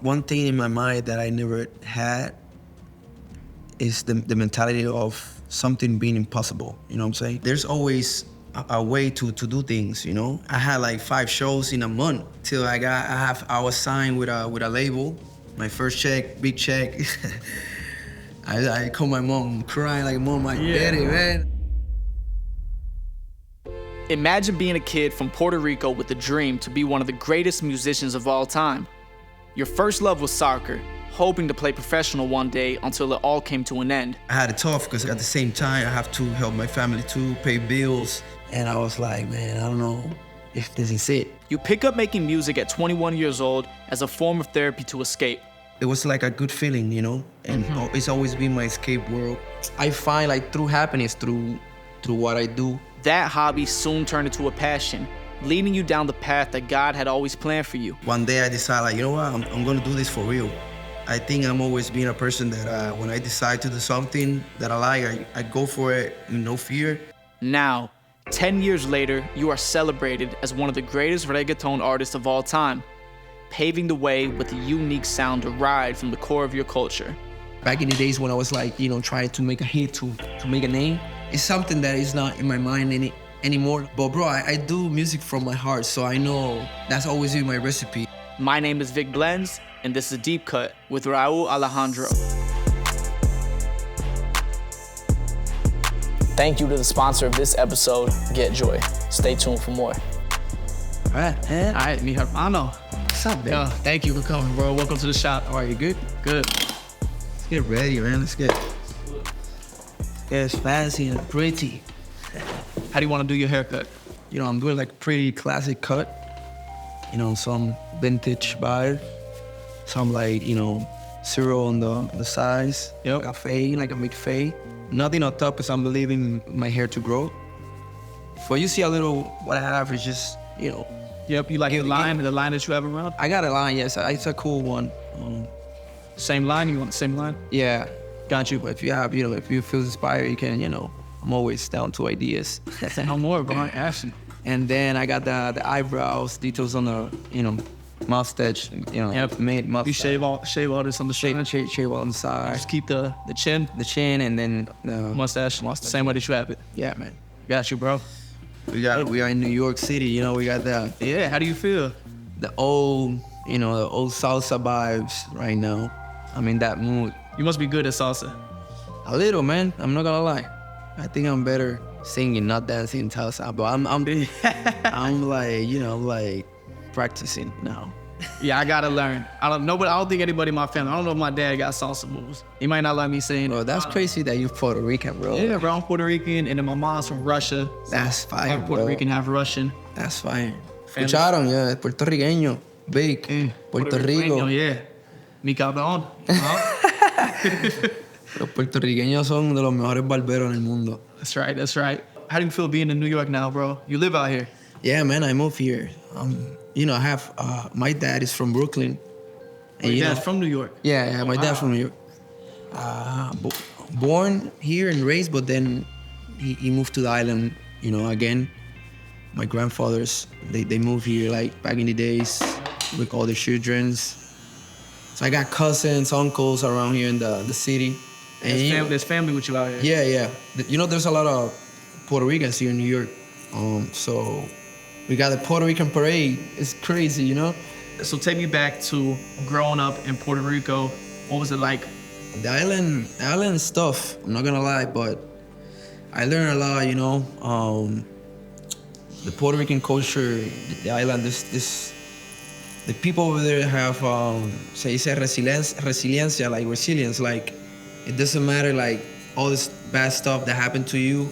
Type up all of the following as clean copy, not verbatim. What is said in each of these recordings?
One thing in my mind that I never had is the mentality of something being impossible, you know what I'm saying? There's always a way to do things, you know? I had like 5 shows in a month till I was signed with a label. My first check, big check. I called my mom crying like, Mom, I did it, man. Imagine being a kid from Puerto Rico with a dream to be one of the greatest musicians of all time. Your first love was soccer, hoping to play professional one day until it all came to an end. I had it tough because at the same time, I have to help my family too, pay bills. And I was like, man, I don't know if this is it. You pick up making music at 21 years old as a form of therapy to escape. It was like a good feeling, you know? And it's always been my escape world. I find like true happiness through what I do. That hobby soon turned into a passion, leading you down the path that God had always planned for you. One day I decided, like, you know what, I'm gonna do this for real. I think I'm always being a person that when I decide to do something that I like, I go for it with no fear. Now, 10 years later, you are celebrated as one of the greatest reggaeton artists of all time, paving the way with a unique sound derived from the core of your culture. Back in the days when I was like, you know, trying to make a hit, to make a name, it's something that is not in my mind anymore. But bro, I do music from my heart, so I know that's always been my recipe. My name is VicBlends, and this is DeepCut with Rauw Alejandro. Thank you to the sponsor of this episode, Get Joy. Stay tuned for more. All right, man. All right, mi hermano. What's up, man? Yo, thank you for coming, bro. Welcome to the shop. How are you? Good? Good. Let's get ready, man. Let's get fancy and pretty. How do you want to do your haircut? You know, I'm doing like a pretty classic cut. You know, some vintage vibe. Some like, you know, zero on the sides. Yep. Like a fade, like a mid fade. Nothing on top because I'm leaving my hair to grow. For you see a little, what I have is just, you know. Yep, you like the line that you have around? I got a line, yes. It's a cool one. Same line? You want the same line? Yeah. Got you. But if you have, you know, if you feel inspired, you can, you know, I'm always down to ideas. No more, bro. Action. And then I got the eyebrows, details on the, you know, mustache, you know, yep. made mustache. You shave all this on the side. Shave on the side. Just keep the chin. The chin and then the mustache. Same way that you have it. Yeah, man. Got you, bro. We are in New York City, you know, we got Yeah, how do you feel? The old, you know, the old salsa vibes right now. I'm in that mood. You must be good at salsa. A little, man. I'm not gonna lie. I think I'm better singing, not dancing salsa. But I'm like, you know, like practicing now. Yeah, I gotta learn. I don't think anybody in my family. I don't know if my dad got salsa moves. He might not let me sing. Bro, that's crazy that you're Puerto Rican, bro. Yeah, bro, I'm Puerto Rican, and then my mom's from Russia. That's fine, half Puerto bro. Rican, half Russian. That's fine. Escucharon, yeah, puertorriqueño, big, Puerto Rico. Yeah, mi cabrón. Los puertorriqueños son de los mejores barberos en el mundo. That's right, that's right. How do you feel being in New York now, bro? You live out here. Yeah, man, I moved here. You know, I have, my dad is from Brooklyn. And your dad's from New York? Yeah, my dad's from New York. Born here and raised, but then he moved to the island, you know, again. My grandfathers, they moved here like back in the days with all the childrens. So I got cousins, uncles around here in the city. And there's family with you out here? Yeah. You know, there's a lot of Puerto Ricans here in New York. So we got the Puerto Rican parade. It's crazy, you know? So take me back to growing up in Puerto Rico. What was it like? The island stuff, I'm not gonna lie, but I learned a lot, you know? The Puerto Rican culture, the island, the people over there have, se dice resiliencia, like resilience, like it doesn't matter like all this bad stuff that happened to you,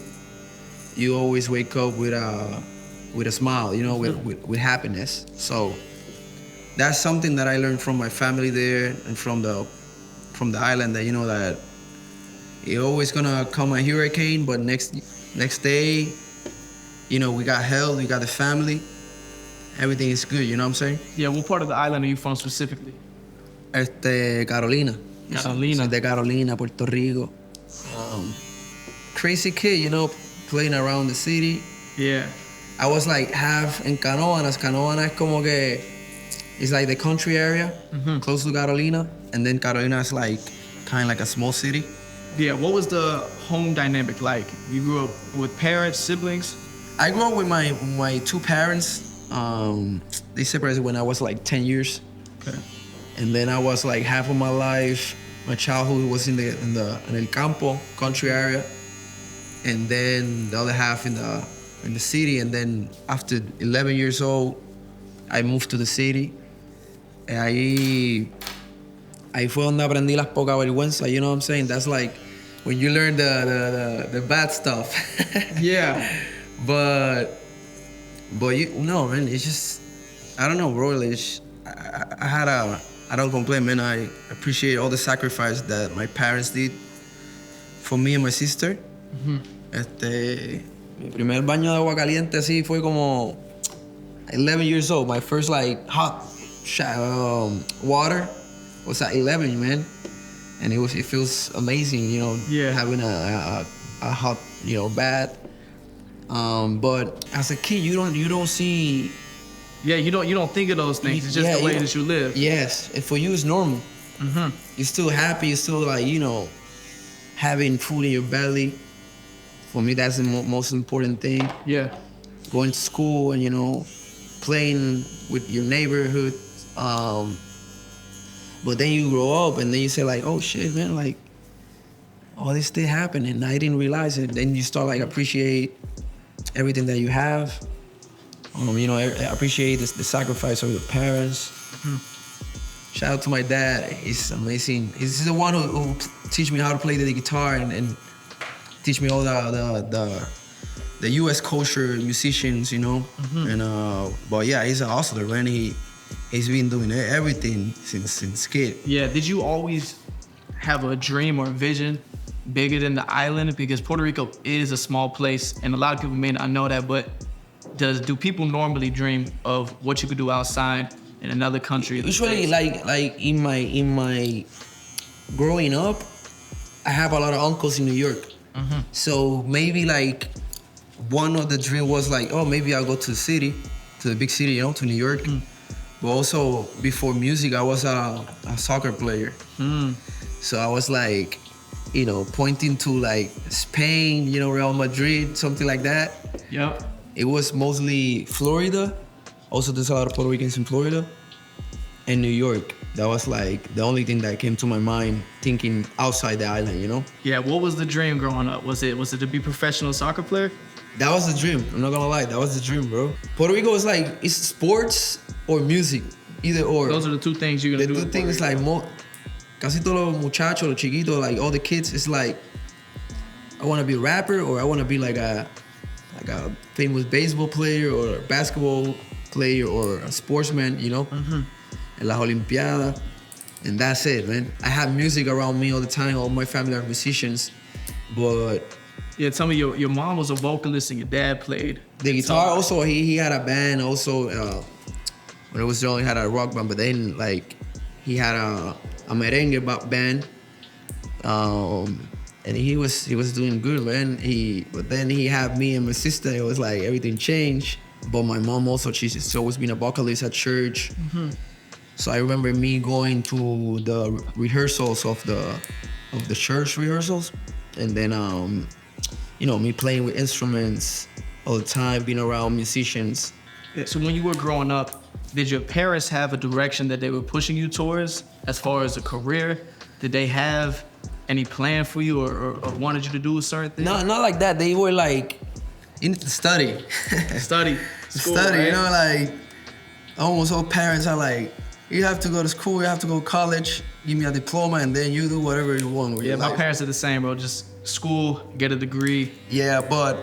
you always wake up with a smile, you know, with happiness. So that's something that I learned from my family there and from the island, that, you know, that you're always gonna come a hurricane, but next day, you know, we got health, we got the family, everything is good, you know what I'm saying? Yeah, what part of the island are you from specifically? Carolina. Carolina. De Carolina, Puerto Rico. Crazy kid, you know, playing around the city. Yeah. I was like half en Canóvanas. Canóvanas es como que, It's like the country area, close to Carolina, and then Carolina is like kind of like a small city. Yeah, what was the home dynamic like? You grew up with parents, siblings? I grew up with my two parents. They separated when I was like 10 years. Okay. And then I was like half of my life, my childhood was in El Campo, country area. And then the other half in the city. And then after 11 years old, I moved to the city. Ahí fue donde aprendí las pocas vergüenzas, you know what I'm saying? That's like when you learn the bad stuff. Yeah. But you no, man, it's just, I don't know, bro. I don't complain, man. I appreciate all the sacrifice that my parents did for me and my sister. Mi primer baño de agua caliente así fue como 11 years old. My first like hot water was at 11, man. And it feels amazing, you know, having a hot, you know, bath. But as a kid, you don't see. Yeah, you don't think of those things. It's just the way that you live. Yes, and for you it's normal. You're still happy. You're still like, you know, having food in your belly. For me, that's the most important thing. Yeah. Going to school and, you know, playing with your neighborhood. But then you grow up and then you say like, oh shit, man, like all this did happen and I didn't realize it. Then you start like appreciate everything that you have. You know, appreciate the sacrifice of your parents. Shout out to my dad. He's amazing. He's the one who teach me how to play the guitar and teach me all the U.S. culture, musicians, you know. And but yeah, he's an hustler, man. He's been doing everything since kid. Yeah. Did you always have a dream or a vision bigger than the island? Because Puerto Rico is a small place, and a lot of people may not know that. But do people normally dream of what you could do outside in another country? Usually, like in my growing up, I have a lot of uncles in New York. So maybe like one of the dream was like, oh, maybe I'll go to the city, to the big city, you know, to New York. But also before music, I was a soccer player. So I was like, you know, pointing to like Spain, you know, Real Madrid, something like that. Yep. It was mostly Florida. Also, there's a lot of Puerto Ricans in Florida. And New York. That was like the only thing that came to my mind thinking outside the island, you know? Yeah, what was the dream growing up? Was it to be a professional soccer player? That was the dream. I'm not gonna lie, that was the dream, bro. Puerto Rico is like, it's sports or music, either or. Those are the two things you're gonna do. The two things like, casi todos los muchachos, los chiquitos, like all the kids, it's like, I wanna be a rapper or I wanna be like a famous baseball player or a basketball player or a sportsman, you know? En las Olimpiadas. And that's it, man. I have music around me all the time. All my family are musicians, but yeah, tell me, your mom was a vocalist and your dad played the guitar. Also, he had a band. Also, when I was young, he had a rock band. But then, like, he had a merengue band, and he was doing good, man. But then he had me and my sister. It was like everything changed. But my mom also, she's always been a vocalist at church. So I remember me going to the rehearsals of the church rehearsals, and then you know, me playing with instruments all the time, being around musicians. Yeah, so when you were growing up, did your parents have a direction that they were pushing you towards as far as a career? Did they have any plan for you or wanted you to do a certain thing? No, not like that. They were like, you need to study. Study. School, study, right? You know, like almost all parents are like, you have to go to school, you have to go to college, give me a diploma, and then you do whatever you want with your life. My parents are the same, bro. Just school, get a degree. Yeah, but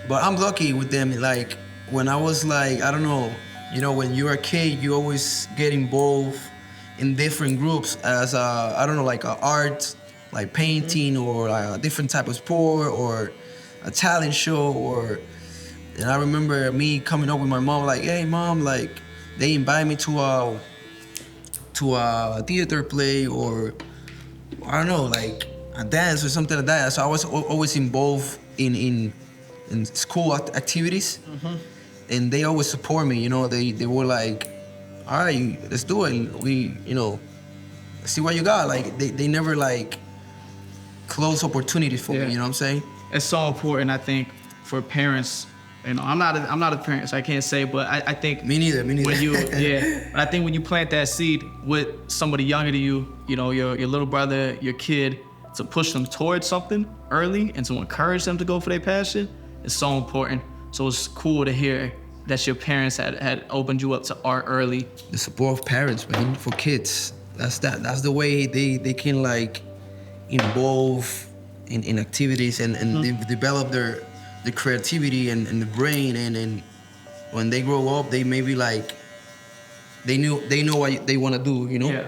I'm lucky with them. Like, when I was like, I don't know, you know, when you're a kid, you always get involved in different groups as I don't know, like art, like painting, or a different type of sport, or a talent show, and I remember me coming up with my mom, like, hey, mom, like, they invite me to a theater play or I don't know, like a dance or something like that. So I was always involved in school activities, and they always support me. You know, they were like, all right, let's do it. We, see what you got. Like they never like close opportunities for me. You know what I'm saying? It's so important, I think, for parents. I'm not a parent, so I can't say, but I think me neither. When you but I think when you plant that seed with somebody younger than you, your little brother, your kid, to push them towards something early and to encourage them to go for their passion is so important. So it's cool to hear that your parents had opened you up to art early. The support of parents, man, for kids. That's the way they can like involve in activities and they develop their creativity and the brain and when they grow up they maybe like they know what they want to do, Yeah.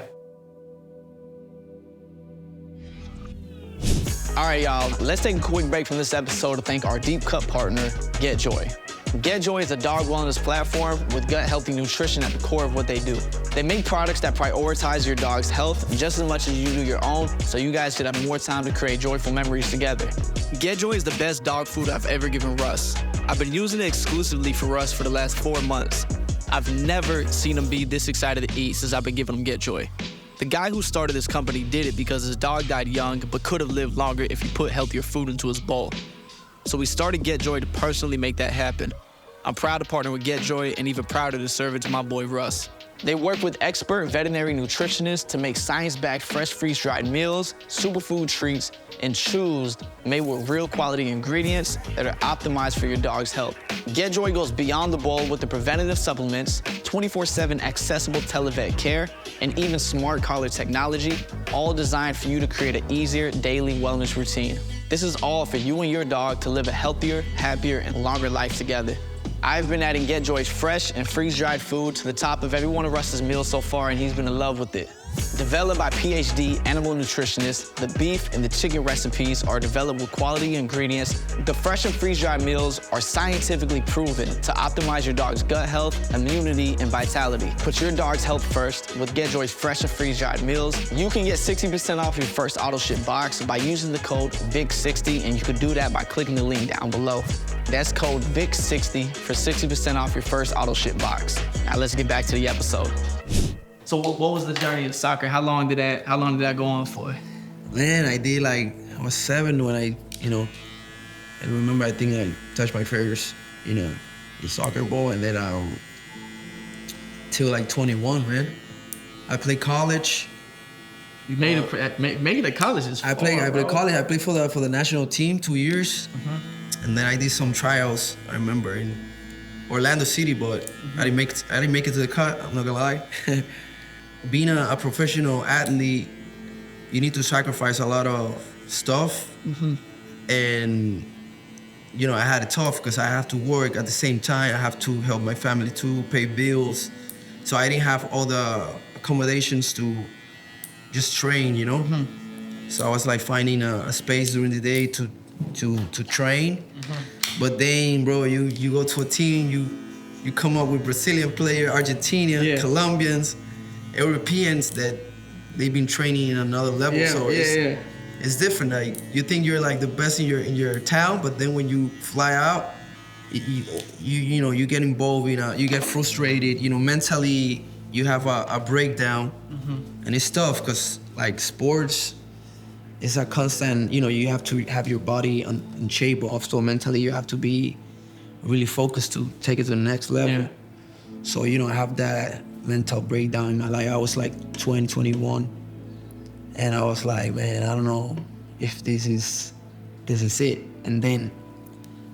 All right, y'all, let's take a quick break from this episode to thank our DeepCut partner, GetJoy. GetJoy is a dog wellness platform with gut-healthy nutrition at the core of what they do. They make products that prioritize your dog's health just as much as you do your own, so you guys should have more time to create joyful memories together. GetJoy is the best dog food I've ever given Russ. I've been using it exclusively for Russ for the last 4 months. I've never seen him be this excited to eat since I've been giving him GetJoy. The guy who started this company did it because his dog died young but could have lived longer if he put healthier food into his bowl. So we started GetJoy to personally make that happen. I'm proud to partner with GetJoy and even prouder to serve it to my boy Russ. They work with expert veterinary nutritionists to make science-backed fresh freeze-dried meals, superfood treats, and chews made with real quality ingredients that are optimized for your dog's health. GetJoy goes beyond the bowl with the preventative supplements, 24/7 accessible televet care, and even smart collar technology, all designed for you to create an easier daily wellness routine. This is all for you and your dog to live a healthier, happier, and longer life together. I've been adding GetJoy's fresh and freeze-dried food to the top of every one of Russ's meals so far, and he's been in love with it. Developed by PhD animal nutritionists, the beef and the chicken recipes are developed with quality ingredients. The fresh and freeze-dried meals are scientifically proven to optimize your dog's gut health, immunity, and vitality. Put your dog's health first with GetJoy's fresh and freeze-dried meals. You can get 60% off your first auto-ship box by using the code VIC60, and you can do that by clicking the link down below. That's code VIC60 for 60% off your first auto-ship box. Now let's get back to the episode. So what was the journey of soccer? How long did that go on for? Man, I was 7 when I remember I think I touched my first, the soccer ball, and then till like 21, man. I played college. You made it to college is far, I played college. I played for the national team 2 years, and then I did some trials. I remember in Orlando City, but I didn't make it to the cut. I'm not gonna lie. Being a professional athlete, you need to sacrifice a lot of stuff, and I had it tough because I have to work at the same time. I have to help my family too, pay bills, so I didn't have all the accommodations to just train, So I was like finding a space during the day to train, but then, bro, you go to a team, you come up with Brazilian player, Argentinian, Colombians, Europeans that they've been training in another level. It's different. Like you think you're like the best in your town, but then when you fly out, you get involved you get frustrated. Mentally you have a breakdown, and it's tough because like sports is a constant. You have to have your body in shape, but also mentally you have to be really focused to take it to the next level. Yeah. So I have that mental breakdown in my life. I was like 20, 21, and I was like, man, I don't know if this is it. And then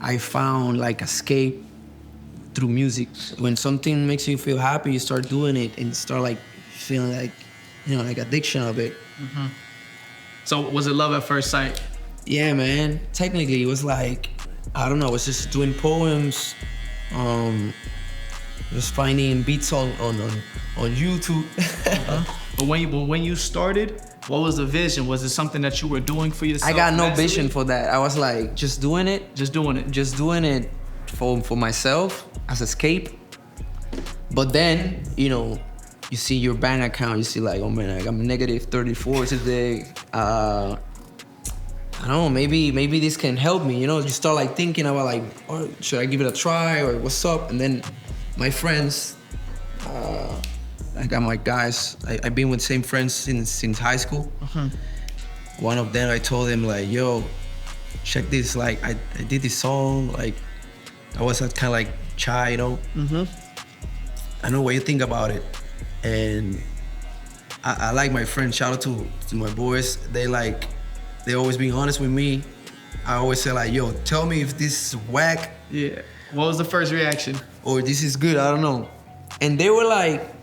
I found like escape through music. When something makes you feel happy, you start doing it and start like feeling like, like addiction of it. So was it love at first sight? Yeah, man. Technically, it was like, I don't know, I was just doing poems, just finding beats on YouTube. But when you started, what was the vision? Was it something that you were doing for yourself? I got no mentally? vision for that. I was like, just doing it for myself as escape. But then, you see your bank account, you see like, oh man, like I'm negative 34 today. I don't know, maybe this can help me. You start like thinking about like, should I give it a try or what's up? And then my friends I got my guys. I've been with same friends since high school. One of them, I told him like, yo, check this. Like, I did this song. Like, I was kind of like shy, you know. I know what you think about it, and I like my friends. Shout out to my boys. They always being honest with me. I always say like, yo, tell me if this is whack. Yeah. What was the first reaction? Or this is good, I don't know. And they were like,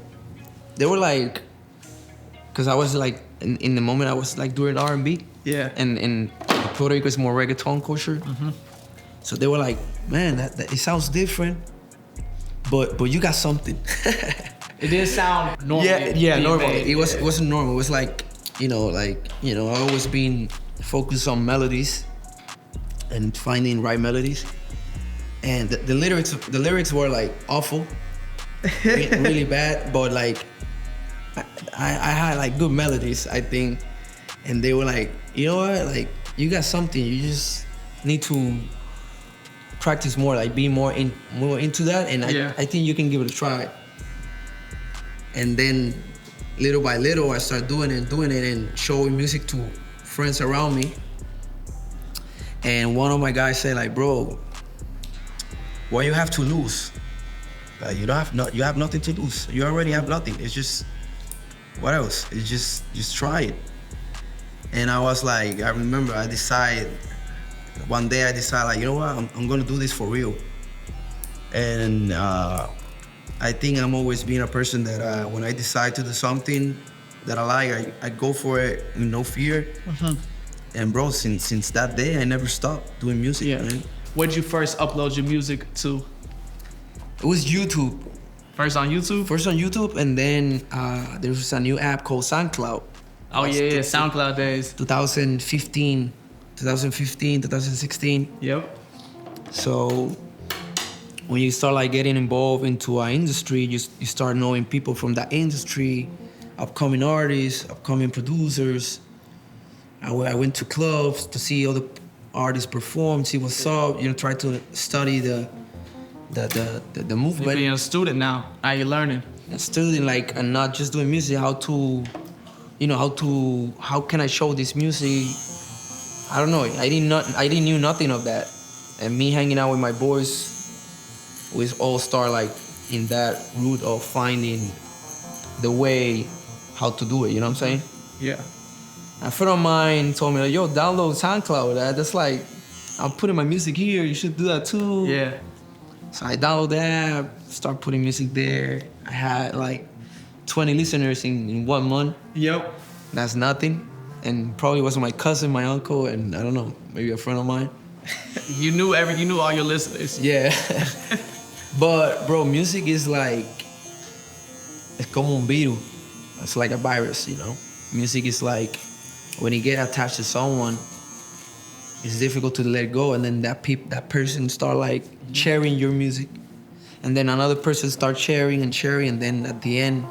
cause I was like, in the moment I was like doing R&B. Yeah. And Puerto Rico is more reggaeton culture. So they were like, man, that it sounds different, but you got something. It didn't sound normal. Yeah, normal. It wasn't normal. It was like, I always been focused on melodies and finding right melodies. And the lyrics were like awful, really bad. But like, I had like good melodies, I think. And they were like, you know what? Like, you got something. You just need to practice more, like be more into that. And I think you can give it a try. And then little by little, I started doing it and showing music to friends around me. And one of my guys said like, bro, what you have to lose? You have nothing to lose. You already have nothing. It's just, what else? It's just try it. And I was like, I remember one day I decided like, you know what, I'm gonna do this for real. And I think I'm always being a person that when I decide to do something that I like, I go for it with no fear. And bro, since that day, I never stopped doing music, man. Where'd you first upload your music to? It was YouTube. First on YouTube? First on YouTube, and then there was a new app called SoundCloud. Oh yeah, SoundCloud days. 2015, 2016. Yep. So when you start like getting involved into our industry, you start knowing people from that industry, upcoming artists, upcoming producers. I went to clubs to see other artists perform, see what's up, try to study the movement. You're being a student now. Now you're learning. A student, like, and not just doing music, how can I show this music? I don't know. I didn't knew nothing of that. And me hanging out with my boys, we all start like in that route of finding the way how to do it, you know what I'm saying? Yeah. A friend of mine told me, like, yo, download SoundCloud. That's like, I'm putting my music here, you should do that too. Yeah. So I downloaded the app, start putting music there. I had like 20 listeners in 1 month. Yep. That's nothing. And probably was my cousin, my uncle, and I don't know, maybe a friend of mine. You knew all your listeners. Yeah. But bro, music is like, it's como un virus. It's like a virus, Music is like, when you get attached to someone, it's difficult to let go, and then that person start like sharing your music, and then another person start sharing, and then at the end,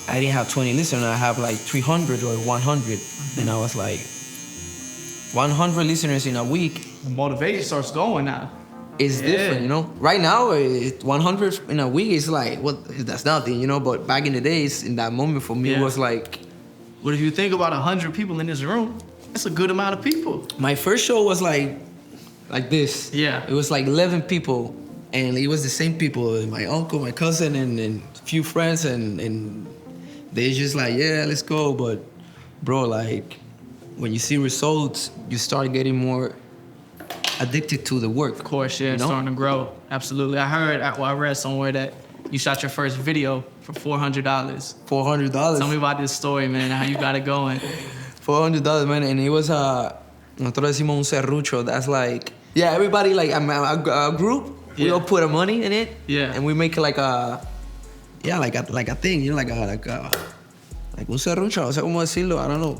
I didn't have 20 listeners, I have like 300 or 100, and I was like, 100 listeners in a week. The motivation starts going now. It's different, Right now, 100 in a week is like, that's nothing, But back in the days, in that moment for me, it was like. But if you think about 100 people in this room, that's a good amount of people. My first show was like this. Yeah. It was like 11 people, and it was the same people, my uncle, my cousin, and a few friends, and they just like, yeah, let's go. But bro, like, when you see results, you start getting more addicted to the work. Of course, yeah, it's starting to grow. Absolutely. I read somewhere that you shot your first video for $400. $400. Tell me about this story, man, how you got it going. $400, man, and it was nosotros decimos un serrucho. That's like, everybody, like, a group, we all put our money in it, and we make it like a thing, like un serrucho, o sea, como decirlo, I don't know.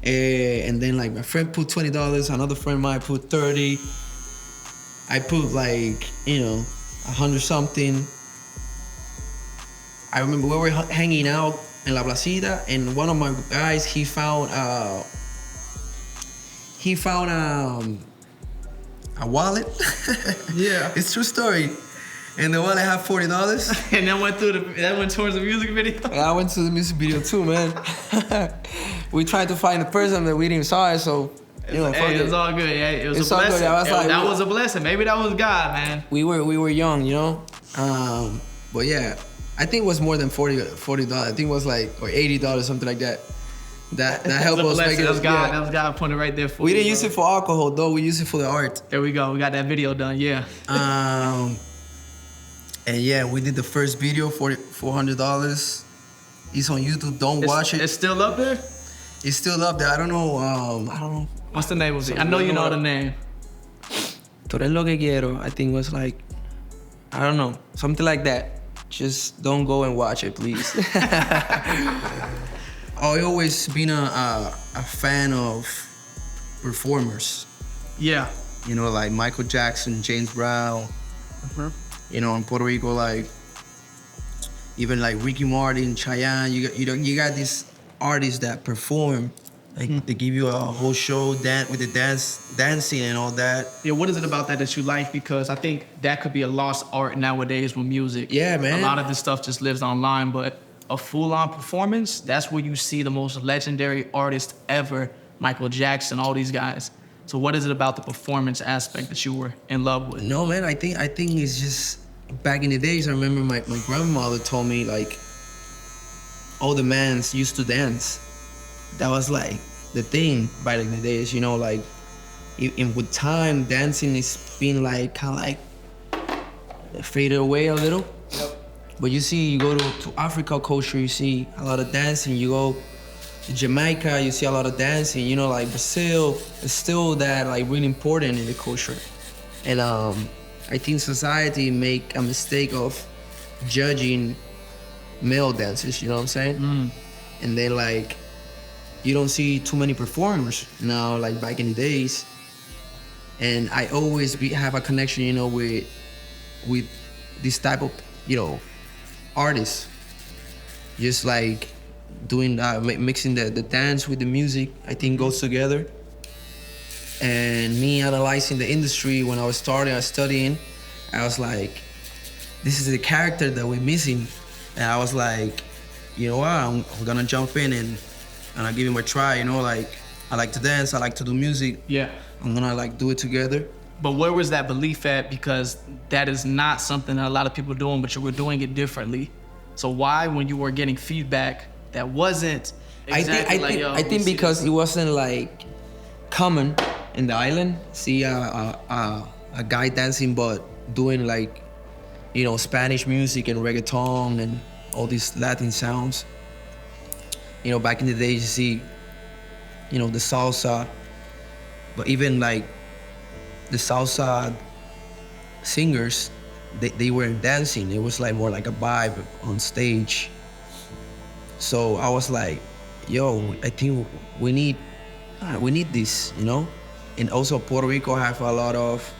And then like my friend put $20, another friend might put 30. I put like, 100 something. I remember we were hanging out in La Placita, and one of my guys, he found a wallet. Yeah. It's true story. And the one that had $40. And that went towards the music video. I went to the music video too, man. We tried to find the person, but we didn't saw it, so you know, Hey, it's all good. Yeah, it was It's a all good. blessing. I was like, That was a blessing. Maybe that was God, man. we were young, you know. But yeah, I think it was more than $40. I think it was like or $80, something like that. That helped us make it. That was God. Yeah. That was God pointing right there for We you. didn't use it for alcohol though. We used it for the art. There we go. We got that video done. Yeah. And yeah, we did the first video for $400. It's on YouTube. Don't watch it. It's still up there. It's still up there. I don't know. What's the name of it? I know you know the name. Tú eres lo que quiero. I think it was like, I don't know, something like that. Just don't go and watch it, please. I always been a fan of performers. Yeah. You know, like Michael Jackson, James Brown. You know, in Puerto Rico, like even like Ricky Martin, Chayanne. You got these artists that perform. Like they give you a whole show with the dancing and all that. Yeah, what is it about that you like? Because I think that could be a lost art nowadays with music. Yeah, man. A lot of this stuff just lives online, but a full-on performance, that's where you see the most legendary artists ever, Michael Jackson, all these guys. So what is it about the performance aspect that you were in love with? No, man, I think it's just back in the days. I remember my grandmother told me like all the mans used to dance. That was like the thing back in the days, you know, like and with time dancing is being like kind of like faded away a little. Yep. But you see, you go to Africa culture, you see a lot of dancing. You go to Jamaica, you see a lot of dancing. You know, like Brazil, it's still that like really important in the culture. And I think society make a mistake of judging male dancers. You know what I'm saying? And then like you don't see too many performers now, like back in the days. And I always have a connection, you know, with this type of, you know, artists. Just like doing mixing the dance with the music, I think goes together. And me analyzing the industry when I was studying, I was like, this is the character that we're missing. And I was like, you know what, I'm gonna jump in and I give him a try, you know, like I like to dance, I like to do music. Yeah. I'm gonna like do it together. But where was that belief at? Because that is not something that a lot of people are doing, but you were doing it differently. So why, when you were getting feedback that wasn't exactly I think because it wasn't like common in the island. See a guy dancing but doing like, you know, Spanish music and reggaeton and all these Latin sounds. You know, back in the days, you see, you know, the salsa, but even like the salsa singers, they weren't dancing. It was like more like a vibe on stage. So I was like, yo, I think we need this, you know? And also Puerto Rico have a lot of,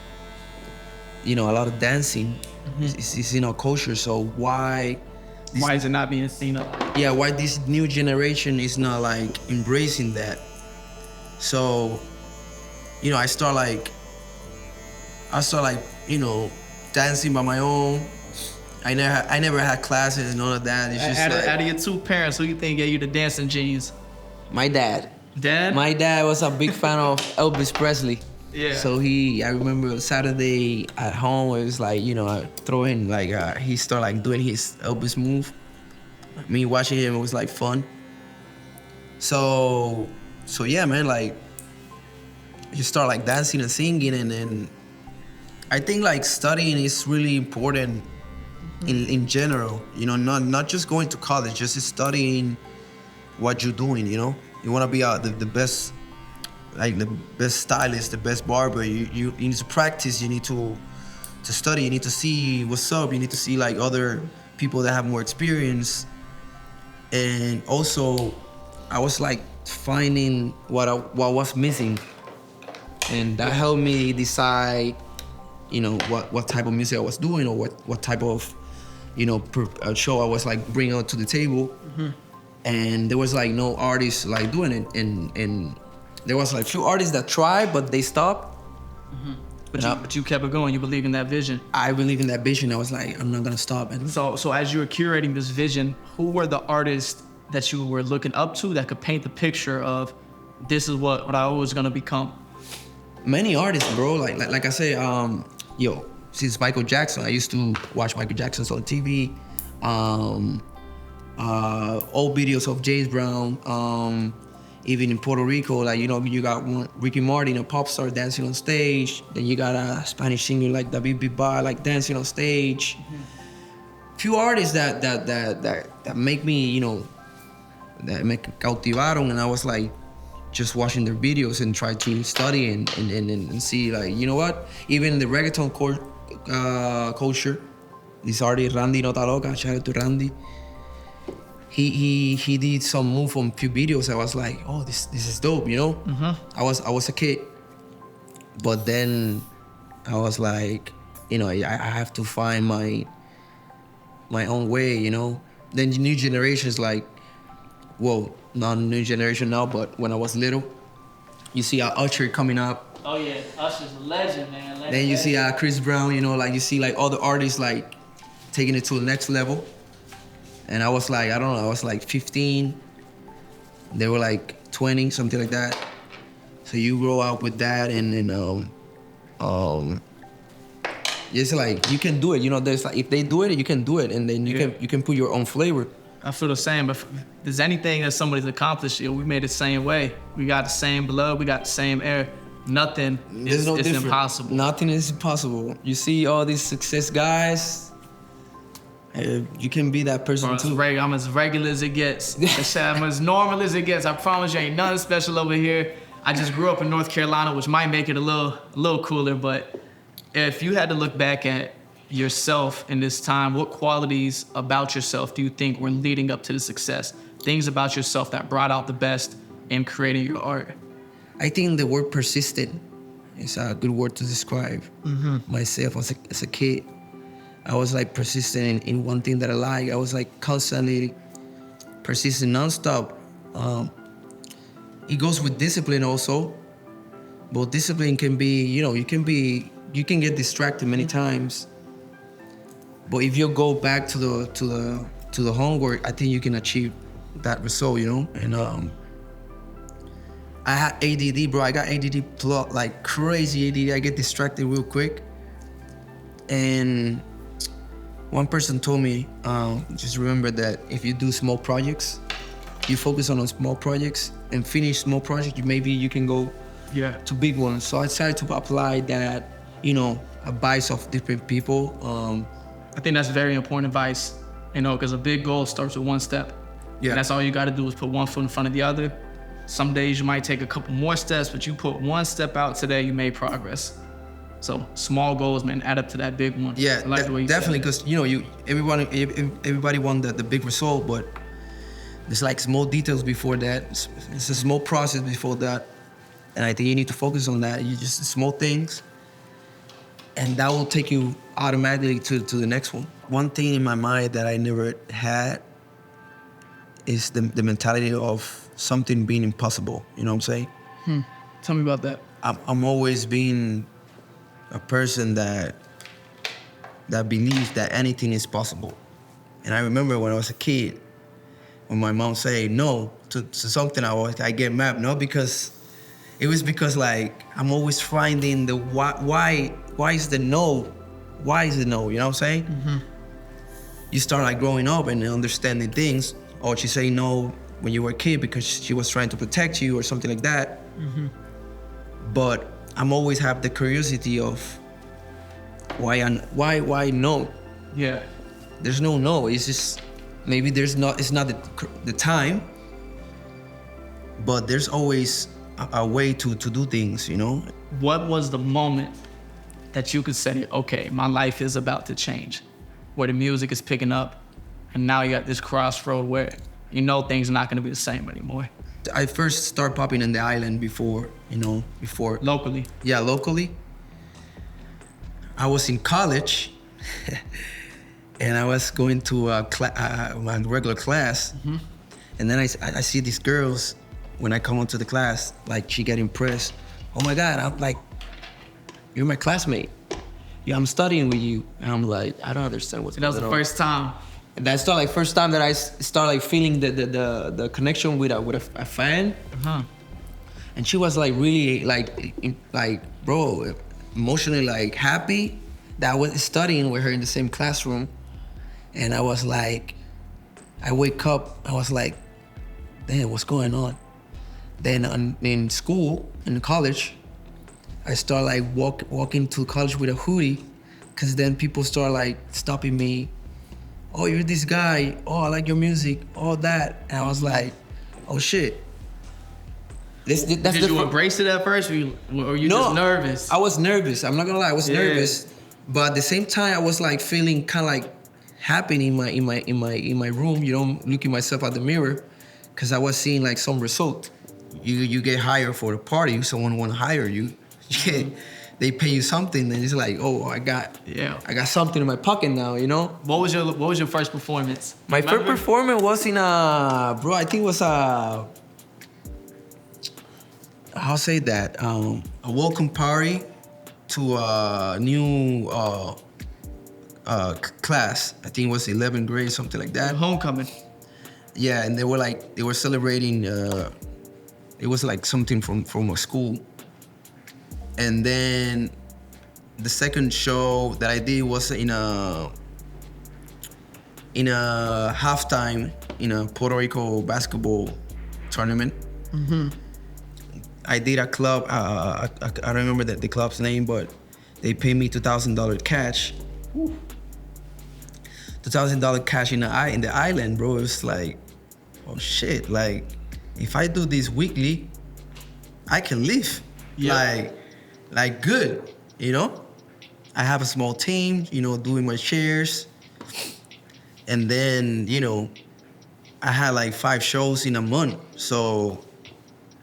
you know, a lot of dancing. It's in our culture, so why is it not being seen up? Yeah, why this new generation is not like embracing that? So, you know, I start like, you know, dancing by my own. I never had classes and all of that. It's just Out of your two parents, who you think gave you the dancing genes? My dad. Dad? My dad was a big fan of Elvis Presley. Yeah. So I remember Saturday at home, it was like, you know, throwing like, he started like doing his Elvis move. Me watching him, it was like fun. So yeah, man, like, you start like dancing and singing, and then I think like studying is really important in general, you know, not just going to college, just studying what you're doing, you know? You wanna be the best, like the best stylist, the best barber. You need to practice, you need to study, you need to see what's up, you need to see like other people that have more experience. And also, I was like finding what was missing, and that helped me decide, you know, what type of music I was doing, or what type of, you know, show I was like bringing to the table. And there was like no artists like doing it, and there was like few artists that tried, but they stopped. But you kept it going. You believe in that vision. I believe in that vision. I was like, I'm not gonna stop. And So as you were curating this vision, who were the artists that you were looking up to that could paint the picture of this is what I was gonna become? many artists, bro. Like I say, since Michael Jackson, I used to watch Michael Jackson's on TV. Old videos of James Brown. Even in Puerto Rico, like, you got Ricky Martin, a pop star, dancing on stage. Then you got a Spanish singer like David Bisbal, like dancing on stage. Mm-hmm. Few artists that make me, that make cautivaron, and I was like, just watching their videos and try to study and see, like, you know what? Even in the reggaeton culture, this artist Randy Nota Loca, shout out to Randy. He did some move on few videos. I was like, oh, this is dope, Mm-hmm. I was a kid, but then I was like, I have to find my own way, Then new generations, like, well, not new generation now, but when I was little, you see Usher coming up. Oh yeah, Usher's a legend, man. Then you see Chris Brown, like you see like all the artists like taking it to the next level. And I was like, I don't know, I was like 15. They were like 20, something like that. So you grow up with that, and it's like you can do it. There's like, if they do it, you can do it, and then you can put your own flavor. I feel the same, but if there's anything that somebody's accomplished, we made it the same way. We got the same blood, we got the same air. Nothing is impossible. Nothing is impossible. You see all these success guys. You can be that person too. I'm as regular as it gets. I'm as normal as it gets. I promise you ain't nothing special over here. I just grew up in North Carolina, which might make it a little cooler, but if you had to look back at yourself in this time, what qualities about yourself do you think were leading up to the success? Things about yourself that brought out the best in creating your art? I think the word persistent is a good word to describe myself as a kid. I was like persistent in one thing that I like. I was like constantly persistent, nonstop. It goes with discipline also, but discipline can be, you can get distracted many times. But if you go back to the homework, I think you can achieve that result, And I had ADD, bro. I got ADD like crazy ADD. I get distracted real quick. And one person told me, just remember that if you do small projects, you focus on small projects and finish small projects, maybe you can go to big ones. So I decided to apply that, advice of different people. I think that's very important advice, because a big goal starts with one step. Yeah. And that's all you got to do is put one foot in front of the other. Some days you might take a couple more steps, but you put one step out today, you made progress. So small goals, man, add up to that big one. Yeah, I like the way you definitely, because everybody want the big result, but there's like small details before that. It's a small process before that, and I think you need to focus on that. You just small things, and that will take you automatically to the next one. One thing in my mind that I never had is the mentality of something being impossible. You know what I'm saying? Tell me about that. I'm always being a person that believes that anything is possible. And I remember when I was a kid, when my mom said no to something, I get mad. Not because, it was because like I'm always finding the why is the no? Why is the no? You know what I'm saying? Mm-hmm. You start like growing up and understanding things. Or she say no when you were a kid because she was trying to protect you or something like that. Mm-hmm. But I'm always have the curiosity of why no? Yeah. There's no. It's just maybe it's not the time, but there's always a way to do things, What was the moment that you could say, okay, my life is about to change, where the music is picking up, and now you got this crossroad where things are not gonna be the same anymore? I first started popping in the island before. Locally? Yeah, locally. I was in college, and I was going to my regular class, and then I see these girls, when I come onto the class, like she get impressed. Oh my God, I'm like, you're my classmate. Yeah, I'm studying with you. And I'm like, I don't understand what's And that was going the on. first time. And that's like first time that I start like feeling the connection with a fan. Uh-huh. And she was like really like bro, emotionally like happy that I was studying with her in the same classroom. And I was like, I wake up, I was like, damn, what's going on? Then in school, in college, I start like walking to college with a hoodie, cause then people start like stopping me. Oh, you're this guy. Oh, I like your music. All that. And I was like, oh shit. Did you embrace it at first, or you just nervous? I was nervous. I'm not gonna lie, I was nervous. But at the same time, I was like feeling kind of like happy in my room. You know, looking myself at the mirror, cause I was seeing like some result. You get hired for the party. Someone want to hire you. They pay you something, and it's like, oh, I got something in my pocket now. You know. What was your first performance? My first performance was in I think it was I'll say that, a welcome party to a new class. I think it was 11th grade, something like that. Homecoming. Yeah, and they were celebrating, it was like something from a school. And then the second show that I did was in a halftime in a Puerto Rico basketball tournament. Mm-hmm. I did a club, I don't remember the club's name, but they paid me $2,000 cash. $2,000 cash in the island, bro. It was like, oh shit, like, if I do this weekly, I can live. Yeah. Like good, you know? I have a small team, you know, doing my shares. And then, you know, I had like 5 shows in a month. So,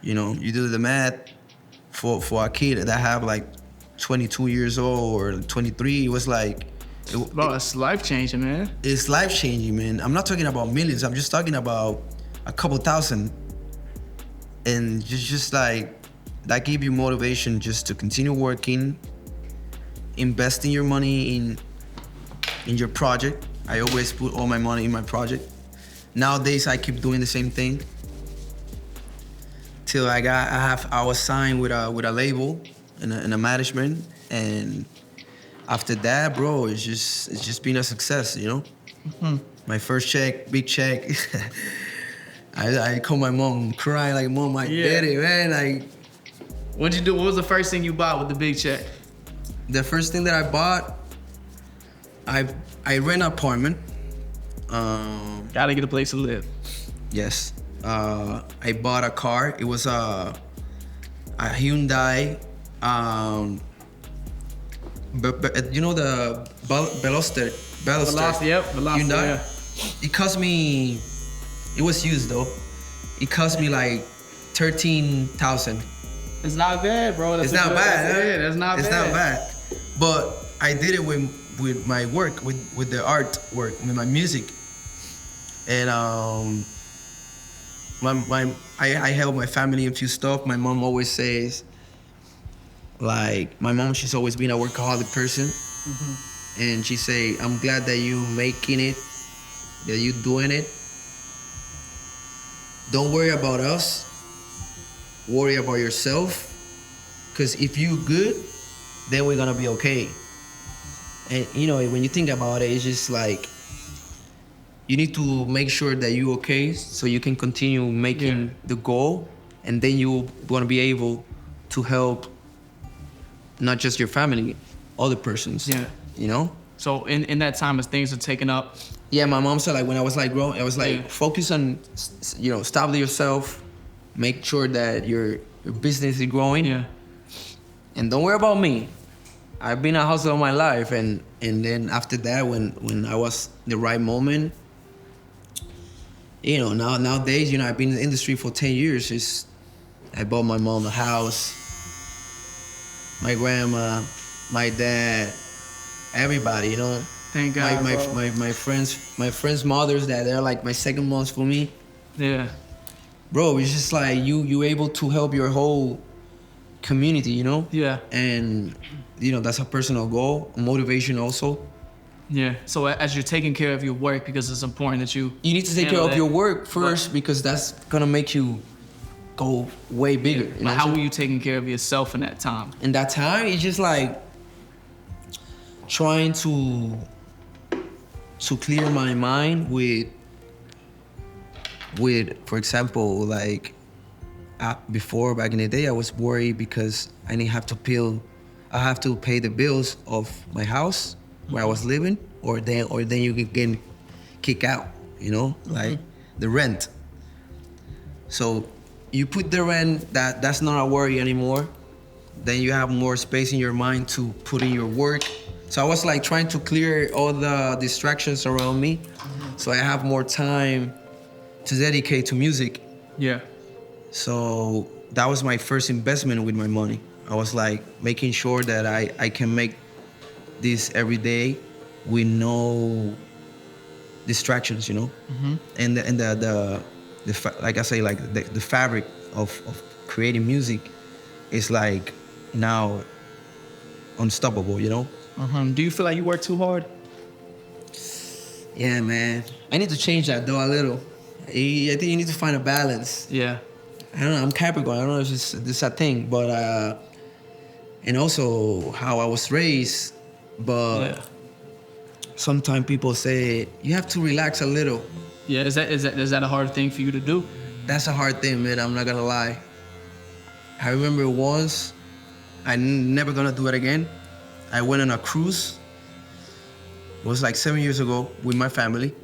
you know, you do the math for a kid that have like 22 years old or 23, it was like... Bro, it's life-changing, man. It's life-changing, man. I'm not talking about millions. I'm just talking about a couple thousand. And just like, that give you motivation just to continue working, investing your money in your project. I always put all my money in my project. Nowadays, I keep doing the same thing. Till I was signed with a label and a management, and after that, bro, it's just been a success, you know. Mm-hmm. My first check, big check. I call my mom, crying like, "Mom, I did it, man!" Like, what'd you do? What was the first thing you bought with the big check? The first thing that I bought, I rent an apartment. Gotta get a place to live. Yes. I bought a car. It was a Hyundai. But you know the Veloster. Yep. Hyundai. Yeah. It cost me. It was used though. It cost me like 13,000. It's not bad, bro. It's not bad. That's not bad. It's not bad. But I did it with my work, with the art work, with my music, and I help my family in a few stuff. My mom always says, like, she's always been a workaholic person. Mm-hmm. And she say, I'm glad that you making it, that you doing it. Don't worry about us, worry about yourself. Because if you good, then we're gonna be okay. And you know, when you think about it, it's just like, you need to make sure that you're okay so you can continue making the goal, and then you want to be able to help not just your family, other persons. Yeah. You know? So in that time as things are taken up. Yeah, my mom said, like, when I was like growing, I was like, focus on, you know, establish yourself, make sure that your business is growing. Yeah. And don't worry about me. I've been a hustler all my life, and then after that, when I was the right moment, you know, nowadays, you know, I've been in the industry for 10 years. I bought my mom a house, my grandma, my dad, everybody, you know. Thank God, my friends' mothers, that they're like my second moms for me. Yeah. Bro, it's just like you able to help your whole community, you know? Yeah. And, you know, that's a personal goal, motivation also. Yeah. So as you're taking care of your work, because it's important that you You need to take care handle of that. your work first because that's gonna make you go way bigger. You know But what I'm how saying? were you taking care of yourself in that time? In that time, it's just like trying to clear my mind with, for example, like before back in the day, I was worried because I have to pay the bills of my house where I was living, or then you can get kicked out, you know, like the rent. So you put the rent, that's not a worry anymore. Then you have more space in your mind to put in your work. So I was like trying to clear all the distractions around me, so I have more time to dedicate to music. Yeah. So that was my first investment with my money. I was like making sure that I can make this every day with no distractions, you know. And like I say, like the fabric of creating music is like now unstoppable, you know. Do you feel like you work too hard? Yeah, man. I need to change that though a little. I think you need to find a balance. Yeah. I don't know. I'm Capricorn. I don't know if this is a thing, but and also how I was raised. But Yeah. sometimes people say you have to relax a little. Yeah. Is that a hard thing for you to do? That's a hard thing, man. I'm not gonna lie. I remember once, never gonna do it again. I went on a cruise. It was like 7 years ago with my family.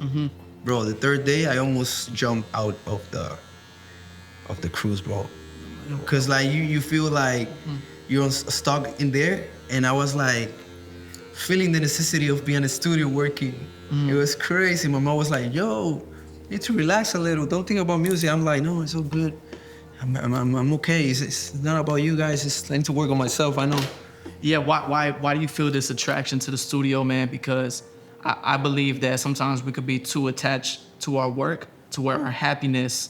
Bro, the third day I almost jumped out of the cruise, bro. Cause like you feel like you're stuck in there, and I was like feeling the necessity of being in the studio working. It was crazy. My mom was like, "Yo, you need to relax a little. Don't think about music." I'm like, "No, it's all good. I'm okay. It's not about you guys. I need to work on myself. I know." Yeah. Why do you feel this attraction to the studio, man? Because I believe that sometimes we could be too attached to our work, to where our happiness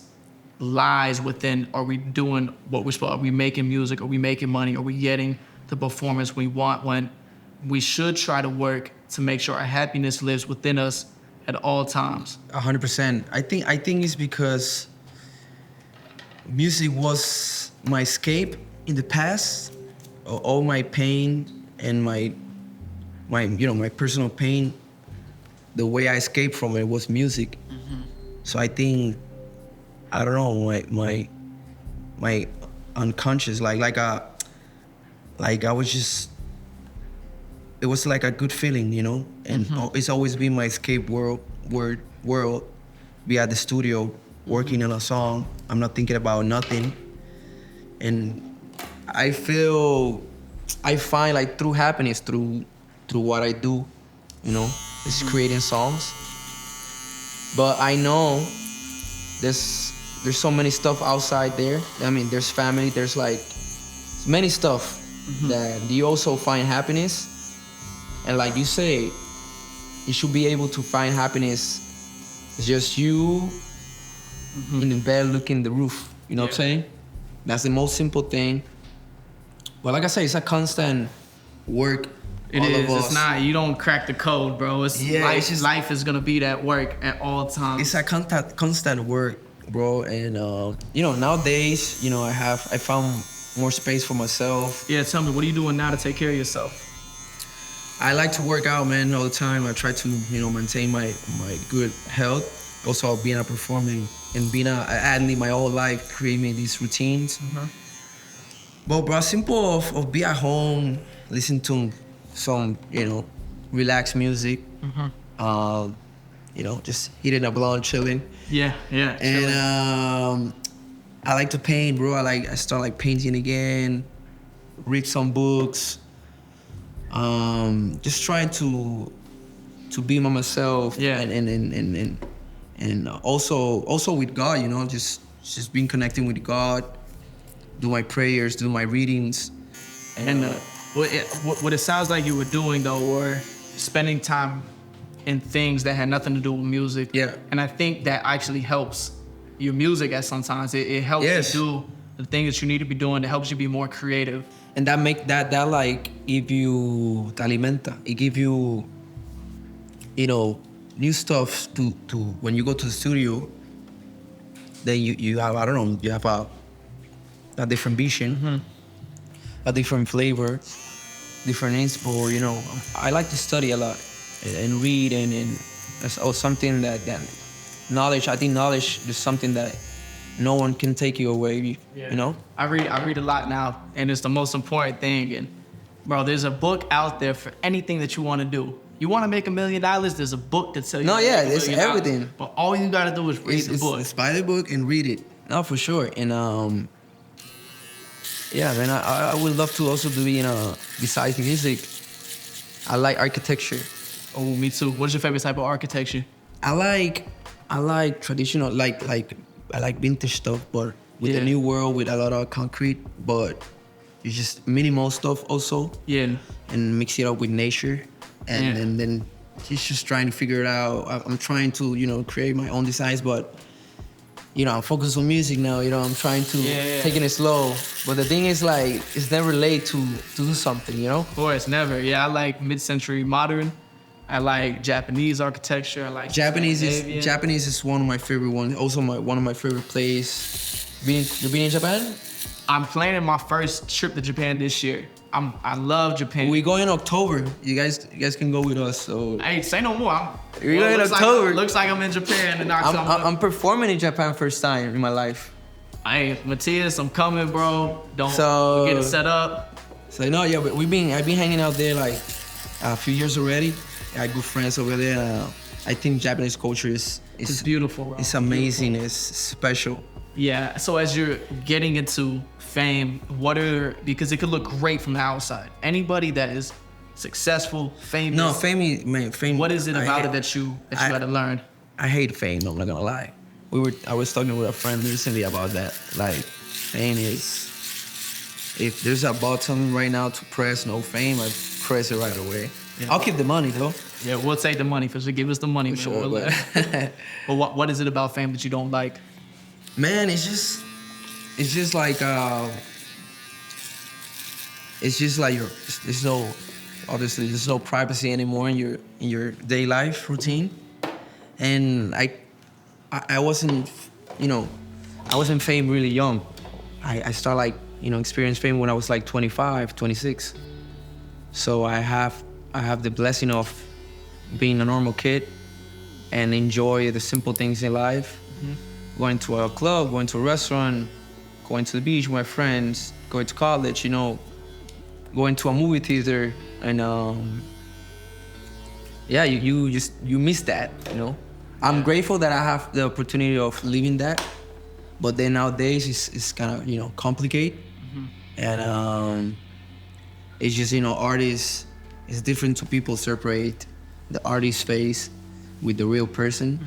lies within, are we doing what we're supposed to? Are we making music? Are we making money? Are we getting the performance we want? When we should try to work to make sure our happiness lives within us at all times. 100%. I think it's because music was my escape in the past. All my pain and my personal pain, the way I escaped from it was music. So I think, I don't know, my unconscious, like I was just, it was like a good feeling, you know. And it's always been my escape world. Be at the studio working on a song. I'm not thinking about nothing, and I find like true happiness through what I do, you know, is creating songs. But I know there's so many stuff outside there. I mean, there's family, there's like many stuff that you also find happiness. And like you say, you should be able to find happiness. It's just you in the bed looking at the roof. You know what I'm saying? That's the most simple thing. But like I say, it's a constant work. It is. It's not. You don't crack the code, bro. Life is gonna be that work at all times. It's a constant work, bro. And nowadays, I found more space for myself. Yeah, tell me, what are you doing now to take care of yourself? I like to work out, man, all the time. I try to, maintain my good health. Also, being a performer and being an athlete my whole life, creating these routines. But bro, simple of be at home, listen to some, relaxed music. Just hitting a blunt, chilling. Yeah. And I like to paint, bro. I start painting again, read some books. Just trying to be myself. Yeah. And also with God, just being connecting with God, do my prayers, do my readings. And what it sounds like you were doing though, were spending time in things that had nothing to do with music. Yeah. And I think that actually helps your music at sometimes. It helps Yes. you do the thing that you need to be doing that helps you be more creative. And that make that like give you te alimenta. It give you, you know, new stuff to when you go to the studio. Then you have, I don't know, you have a different vision, a different flavor, different inspo. You know, I like to study a lot and read and that's also something that knowledge. I think knowledge is something that no one can take you away. You know. I read a lot now, and it's the most important thing. And bro, there's a book out there for anything that you want to do. You want to make $1 million? There's a book that tells you. No, to yeah, make $1 it's million. everything. But all you gotta do is read the book. It's buy the book and read it. No, for sure. And yeah, man, I would love to also do, you know, besides music, I like architecture. Oh, me too. What's your favorite type of architecture? I like traditional, like I like vintage stuff, but with a new world, with a lot of concrete, but it's just minimal stuff also. Yeah. And mix it up with nature, and then he's just trying to figure it out. I'm trying to, you know, create my own designs, but you know, I'm focused on music now. You know, I'm trying to taking it slow. But the thing is, like, it's never late to do something. You know. Of course, never. Yeah, I like mid-century modern. I like Japanese architecture. I like Japanese is one of my favorite ones. Also, one of my favorite places. You been in Japan? I'm planning my first trip to Japan this year. I love Japan. We go in October. You guys can go with us. So hey, say no more. We go in October. Looks like I'm in Japan in October. I'm performing in Japan first time in my life. Hey, Matthias, I'm coming, bro. So get it set up. So no, yeah, but I've been hanging out there like a few years already. I have good friends over there. I think Japanese culture is beautiful, bro. It's amazing. It's special. Yeah. So as you're getting into fame, because it could look great from the outside. Anybody that is successful, famous. No, fame. What is it about it that you had to learn? I hate fame. I'm not gonna lie. I was talking with a friend recently about that. Like, fame is, if there's a button right now to press no fame, I press it right away. Yeah. I'll keep the money though. Yeah, we'll take the money for sure. Give us the money. For sure. But what is it about fame that you don't like? Man, it's just like there's no privacy anymore in your day life routine, and I wasn't fame really young. I started like, you know, experience fame when I was like 25, 26. So I have the blessing of being a normal kid and enjoy the simple things in life. Going to a club, going to a restaurant, going to the beach with my friends, going to college, you know, going to a movie theater, and you miss that, you know. I'm grateful that I have the opportunity of living that, but then nowadays it's kind of, you know, complicated, and it's just, you know, artists, it's different to people separate the artist face with the real person,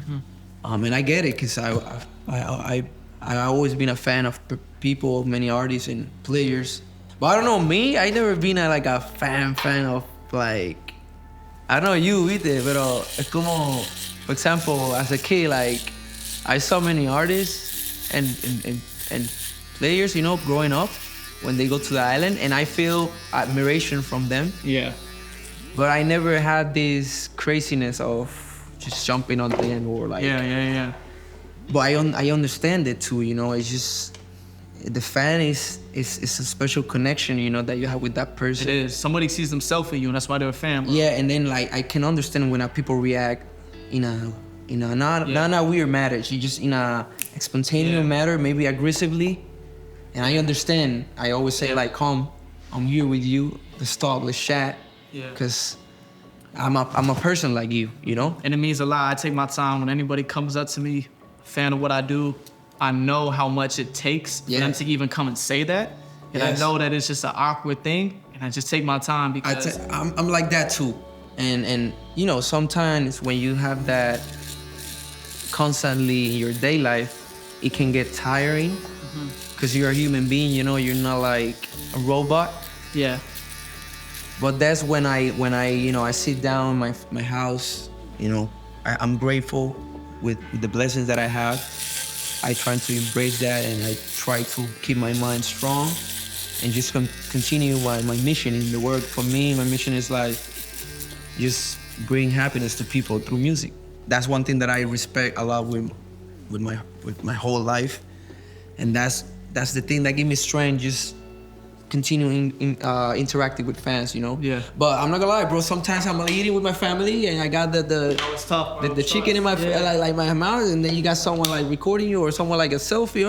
and I get it because I always been a fan of people, many artists and players. But I don't know, me, I never been a fan of, like, I don't know you either, pero es como, for example, as a kid, like, I saw many artists and players, you know, growing up when they go to the island, and I feel admiration from them. Yeah. But I never had this craziness of just jumping on them or like. Yeah. But I understand it too, you know. It's just the fan is a special connection, you know, that you have with that person. It is. Somebody sees themselves in you, and that's why they're a fan. Bro. Yeah, and then like I can understand when people react in a not a weird manner, just in a spontaneous manner, maybe aggressively. And I understand. I always say like, come, I'm here with you. Let's talk. Let's chat. Yeah. Cause I'm a person like you know. And it means a lot. I take my time when anybody comes up to me, fan of what I do. I know how much it takes for them to even come and say that, and I know that it's just an awkward thing, and I just take my time because I'm like that too. And you know, sometimes when you have that constantly in your day life, it can get tiring because you're a human being, you know, you're not like a robot. Yeah. But that's when I you know, I sit down in my house, you know, I'm grateful with the blessings that I have. I try to embrace that, and I try to keep my mind strong and just continue my mission in the world. For me, my mission is like just bring happiness to people through music. That's one thing that I respect a lot with my whole life, and that's the thing that gives me strength. Just continuing interacting with fans, you know. Yeah. But I'm not gonna lie, bro. Sometimes I'm eating with my family, and I got It's tough, bro. the chicken in my like my mouth, and then you got someone like recording you, or someone like a selfie,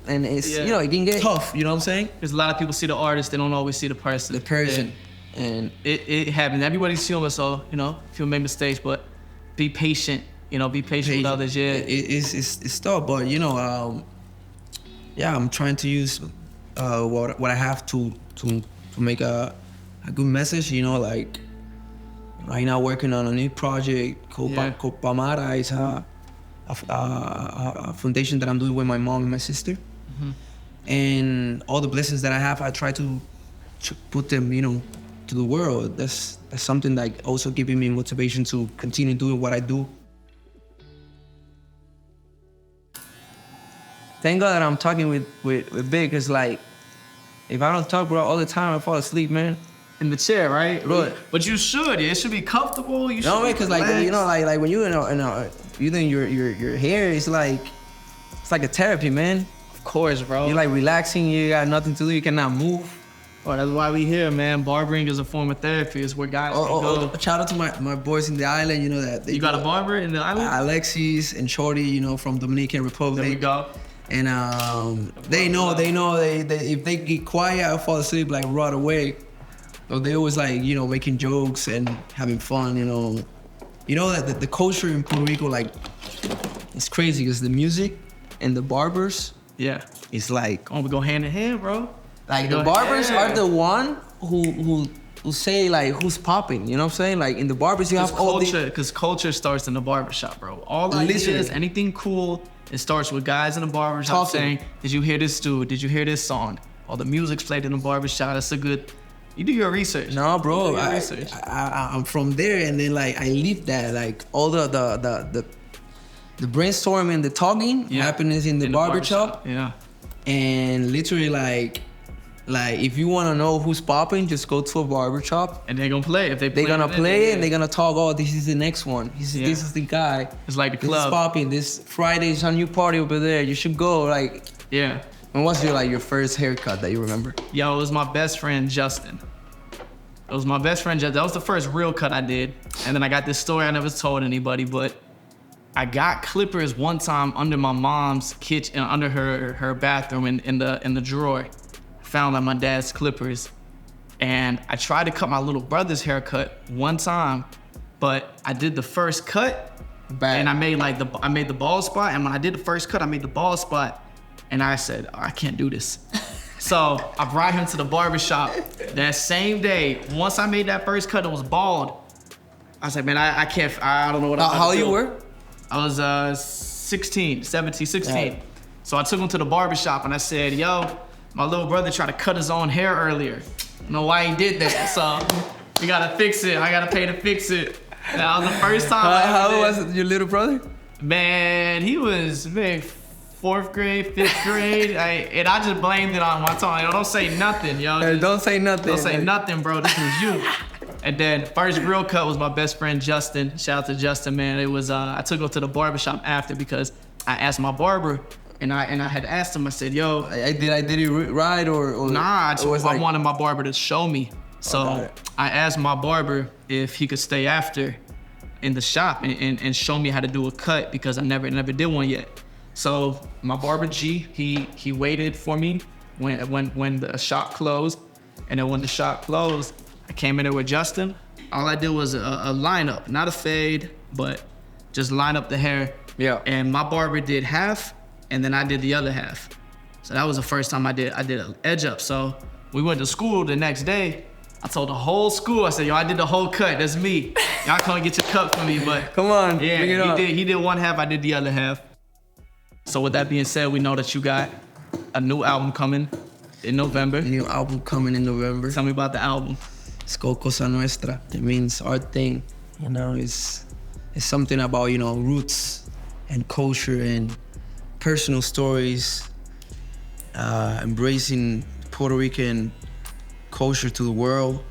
and it's you know, it can get tough. You know what I'm saying? Because a lot of people see the artist, they don't always see the person. And it happens. Everybody's human, so you know, if you make mistakes, but be patient. You know, be patient with others. Yeah. It's tough, but you know, yeah, I'm trying to use what I have to make a good message. You know, like right now working on a new project called Pamara. It's a foundation that I'm doing with my mom and my sister. And all the blessings that I have, I try to put them, you know, to the world. That's something that also giving me motivation to continue doing what I do. Thank God that I'm talking with Big, cause like, if I don't talk, bro, all the time, I fall asleep, man. In the chair, right? Bro. But you should. It should be comfortable. You should. No, man, cause like, you know, like when you you think your hair is like, it's like a therapy, man. Of course, bro. You're like relaxing. You got nothing to do. You cannot move. Oh, that's why we here, man. Barbering is a form of therapy. It's where guys can go. Shout out to my boys in the island. You know that. You got a barber in the island? Alexis and Shorty, you know, from Dominican Republic. There we go. And they know if they get quiet, I fall asleep like right away. So they always like, you know, making jokes and having fun, you know. You know that the culture in Puerto Rico, like, it's crazy because the music and the barbers, it's like, we go hand in hand, bro. Like the barbers are the one who say like who's popping, you know what I'm saying? Like in the barbers you have all culture, because culture starts in the barbershop, bro. All ideas, anything cool, it starts with guys in the barbershop saying, did you hear this dude? Did you hear this song? All the music's played in the barbershop. That's a good, you do your research. No, bro, I'm from there, and then like I live that, like all the brainstorming, the talking happens in the barbershop. Yeah. And literally like if you want to know who's popping, just go to a barbershop. And they're gonna play. If they're gonna play, and they're gonna talk, oh, this is the next one. This is the guy. It's like the club. This is popping. This Friday is a new party over there. You should go. Like, yeah. And what's your first haircut that you remember? Yo, it was my best friend, Justin. It was my best friend, Justin. That was the first real cut I did. And then I got this story I never told anybody, but I got clippers one time under my mom's kitchen, under her bathroom in the drawer. Found like my dad's clippers, and I tried to cut my little brother's haircut one time, but I did the first cut, and I made the bald spot. And when I did the first cut, I made the bald spot, and I said, I can't do this. So I brought him to the barbershop that same day. Once I made that first cut, it was bald. I said, man, I can't. I don't know what I'm How old you were? I was 16. Yeah. So I took him to the barbershop and I said, yo, my little brother tried to cut his own hair earlier. I don't know why he did that, so we gotta fix it. I gotta pay to fix it. That was the first time. How old was your little brother? Man, he was fourth grade, fifth grade, and I just blamed it on my tongue. Don't say nothing, yo. Don't say nothing. Don't say nothing, bro. This was you. And then first real cut was my best friend Justin. Shout out to Justin, man. It was I took him to the barbershop after because I asked my barber. And I had asked him, I said, yo. I did it right or Nah, I wanted my barber to show me. So I asked my barber if he could stay after in the shop and show me how to do a cut because I never did one yet. So my barber G, he waited for me when the shop closed. And then when the shop closed, I came in there with Justin. All I did was a lineup, not a fade, but just line up the hair. Yeah. And my barber did half, and then I did the other half. So that was the first time I did an edge up. So we went to school the next day. I told the whole school, I said, yo, I did the whole cut, that's me. Y'all come get your cut for me, but. Come on, yeah, bring it up. He did one half, I did the other half. So with that being said, we know that you got a new album coming in November. A new album coming in November. Tell me about the album. It's called Cosa Nuestra. It means our thing. You know, it's something about, you know, roots and culture and personal stories, embracing Puerto Rican culture to the world,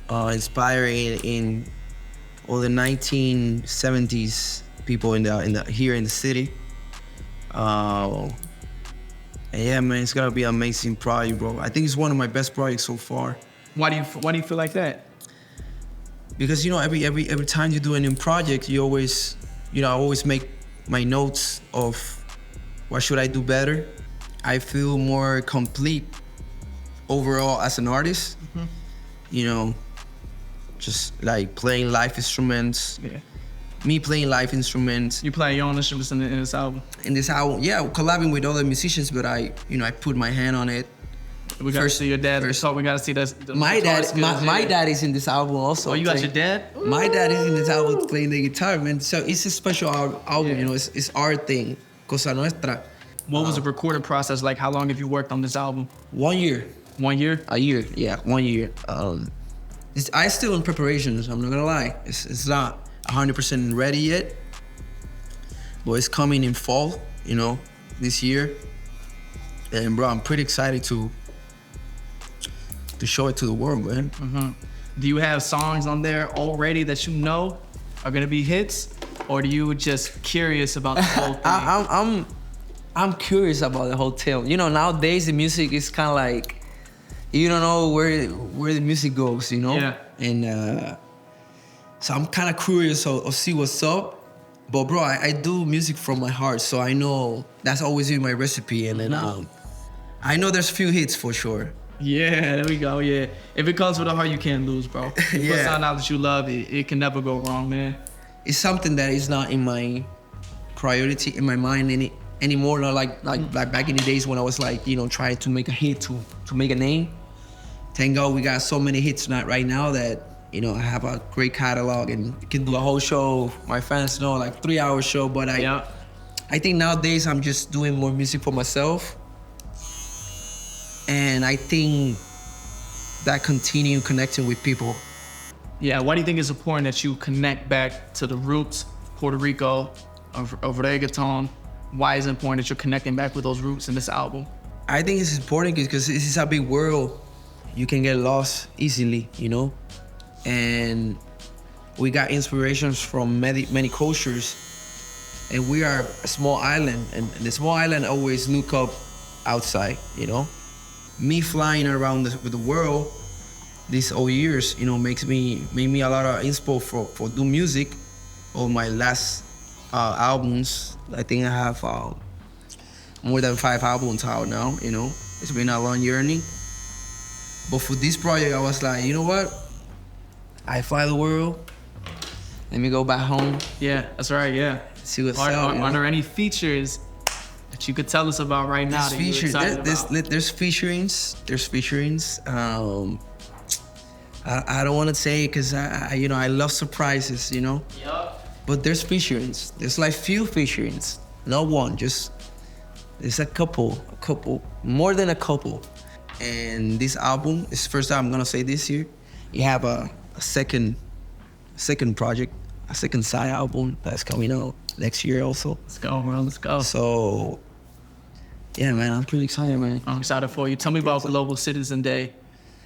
inspired in all the 1970s people here in the city. And yeah, man, it's gonna be an amazing project, bro. I think it's one of my best projects so far. Why do you feel like that? Because every time you do a new project, you always, I always make my notes of what should I do better. I feel more complete overall as an artist. Just like playing live instruments. Yeah. Me playing live instruments. You play your own instruments in this album? In this album, yeah, collabing with other musicians, but I put my hand on it. We got to see your dad. So we got to see that. My dad is in this album also. Oh, you got your dad? My dad is in this album playing the guitar, man. So it's a special album, Yeah. It's our thing, Cosa Nuestra. What was the recording process like? How long have you worked on this album? 1 year. 1 year? A year, yeah, 1 year. I still in preparations. I'm not gonna lie. It's not 100% ready yet, but it's coming in fall, this year. And bro, I'm pretty excited to show it to the world, man. Mm-hmm. Do you have songs on there already that you know are gonna be hits, or do you just curious about the whole thing? I'm curious about the whole thing. Nowadays the music is kind of like, you don't know where the music goes, Yeah. And so I'm kind of curious of see what's up. But bro, I do music from my heart, so I know that's always been my recipe. And then I know there's a few hits for sure. Yeah, there we go. Yeah, if it comes with a heart, you can't lose, bro. You put Yeah. something out that you love, it can never go wrong, man. It's something that is not in my priority in my mind anymore. Not like back in the days when I was like, trying to make a hit to make a name. Thank God we got so many hits right now that I have a great catalog and can do a whole show. My fans know, like 3-hour show. But I think nowadays I'm just doing more music for myself, and I think that continue connecting with people. Yeah, why do you think it's important that you connect back to the roots, Puerto Rico, of reggaeton? Why is it important that you're connecting back with those roots in this album? I think it's important because this is a big world. You can get lost easily, and we got inspirations from many cultures, and we are a small island, and the small island always look up outside, Me flying around the world these all years, made me a lot of inspo for do music. All my last albums, I think I have more than 5 albums out now, It's been a long journey. But for this project, I was like, you know what? I fly the world. Let me go back home. Yeah, that's right, yeah. See what's Are up. there any features that you could tell us about right now that you're excited about? There's featurings. There's featurings. I don't want to say because I love surprises, Yup. But there's featurings. There's like few featurings, not one. Just there's a couple, more than a couple. And this album is the first time I'm gonna say this year. You have a second project, a second side album that's coming out next year also. Let's go, bro. Let's go. So, yeah, man, I'm pretty excited, man. I'm excited for you. Tell me about Global Citizen Day